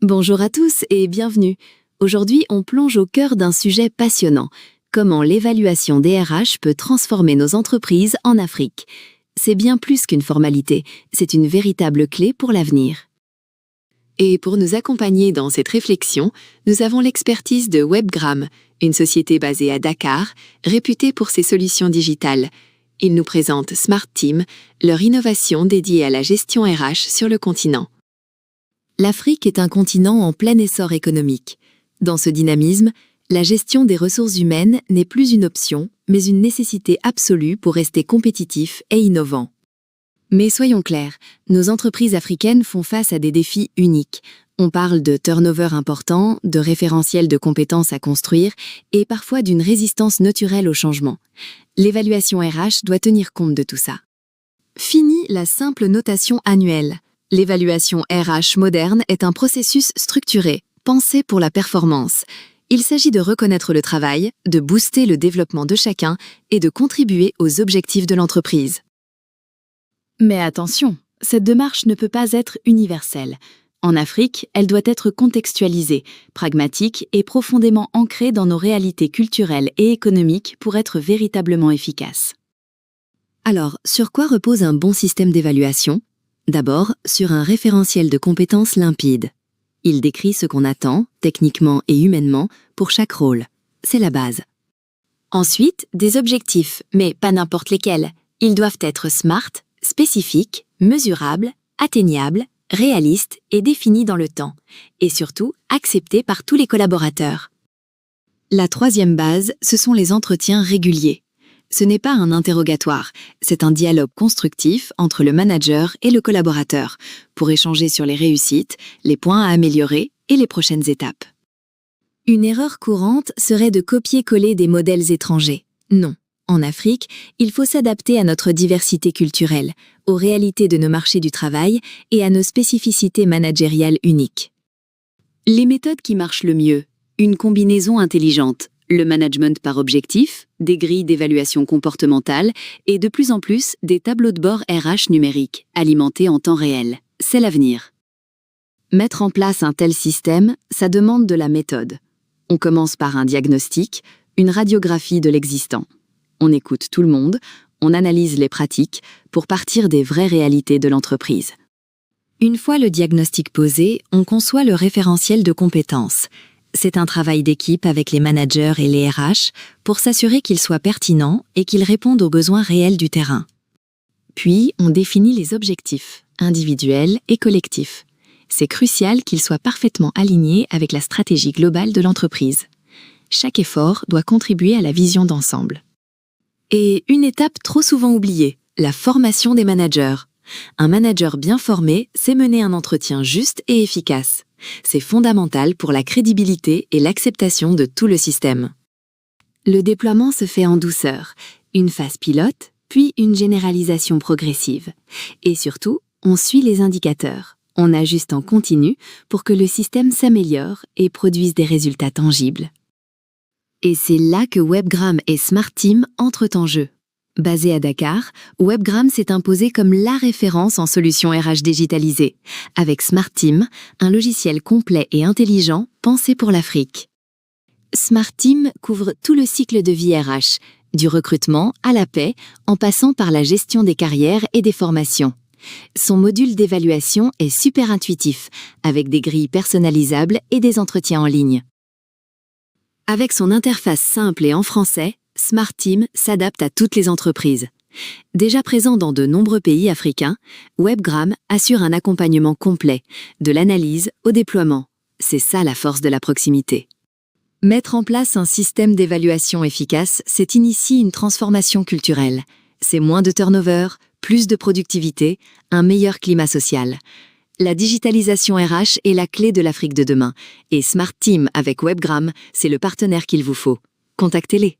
Bonjour à tous et bienvenue. Aujourd'hui, on plonge au cœur d'un sujet passionnant. Comment l'évaluation des RH peut transformer nos entreprises en Afrique. C'est bien plus qu'une formalité, c'est une véritable clé pour l'avenir. Et pour nous accompagner dans cette réflexion, nous avons l'expertise de Webgram, une société basée à Dakar, réputée pour ses solutions digitales. Ils nous présentent Smart Team, leur innovation dédiée à la gestion RH sur le continent. L'Afrique est un continent en plein essor économique. Dans ce dynamisme, la gestion des ressources humaines n'est plus une option, mais une nécessité absolue pour rester compétitifs et innovants. Mais soyons clairs, nos entreprises africaines font face à des défis uniques. On parle de turnover important, de référentiels de compétences à construire et parfois d'une résistance naturelle au changement. L'évaluation RH doit tenir compte de tout ça. Fini la simple notation annuelle. L'évaluation RH moderne est un processus structuré, pensé pour la performance. Il s'agit de reconnaître le travail, de booster le développement de chacun et de contribuer aux objectifs de l'entreprise. Mais attention, cette démarche ne peut pas être universelle. En Afrique, elle doit être contextualisée, pragmatique et profondément ancrée dans nos réalités culturelles et économiques pour être véritablement efficace. Alors, sur quoi repose un bon système d'évaluation ? D'abord, sur un référentiel de compétences limpide. Il décrit ce qu'on attend, techniquement et humainement, pour chaque rôle. C'est la base. Ensuite, des objectifs, mais pas n'importe lesquels. Ils doivent être smart, spécifiques, mesurables, atteignables, réalistes et définis dans le temps. Et surtout, acceptés par tous les collaborateurs. La troisième base, ce sont les entretiens réguliers. Ce n'est pas un interrogatoire, c'est un dialogue constructif entre le manager et le collaborateur pour échanger sur les réussites, les points à améliorer et les prochaines étapes. Une erreur courante serait de copier-coller des modèles étrangers. Non. En Afrique, il faut s'adapter à notre diversité culturelle, aux réalités de nos marchés du travail et à nos spécificités managériales uniques. Les méthodes qui marchent le mieux, une combinaison intelligente. Le management par objectif, des grilles d'évaluation comportementale et de plus en plus des tableaux de bord RH numériques, alimentés en temps réel. C'est l'avenir. Mettre en place un tel système, ça demande de la méthode. On commence par un diagnostic, une radiographie de l'existant. On écoute tout le monde, on analyse les pratiques pour partir des vraies réalités de l'entreprise. Une fois le diagnostic posé, on conçoit le référentiel de compétences. C'est un travail d'équipe avec les managers et les RH pour s'assurer qu'il soit pertinent et qu'il réponde aux besoins réels du terrain. Puis, on définit les objectifs, individuels et collectifs. C'est crucial qu'ils soient parfaitement alignés avec la stratégie globale de l'entreprise. Chaque effort doit contribuer à la vision d'ensemble. Et une étape trop souvent oubliée, la formation des managers. Un manager bien formé sait mener un entretien juste et efficace. C'est fondamental pour la crédibilité et l'acceptation de tout le système. Le déploiement se fait en douceur, une phase pilote, puis une généralisation progressive. Et surtout, on suit les indicateurs. On ajuste en continu pour que le système s'améliore et produise des résultats tangibles. Et c'est là que Webgram et Smart Team entrent en jeu. Basé à Dakar, Webgram s'est imposé comme la référence en solutions RH digitalisées, avec Smart Team, un logiciel complet et intelligent pensé pour l'Afrique. Smart Team couvre tout le cycle de vie RH, du recrutement à la paie, en passant par la gestion des carrières et des formations. Son module d'évaluation est super intuitif, avec des grilles personnalisables et des entretiens en ligne. Avec son interface simple et en français, Smart Team s'adapte à toutes les entreprises. Déjà présent dans de nombreux pays africains, Webgram assure un accompagnement complet, de l'analyse au déploiement. C'est ça la force de la proximité. Mettre en place un système d'évaluation efficace, c'est initier une transformation culturelle. C'est moins de turnover, plus de productivité, un meilleur climat social. La digitalisation RH est la clé de l'Afrique de demain. Et Smart Team avec Webgram, c'est le partenaire qu'il vous faut. Contactez-les.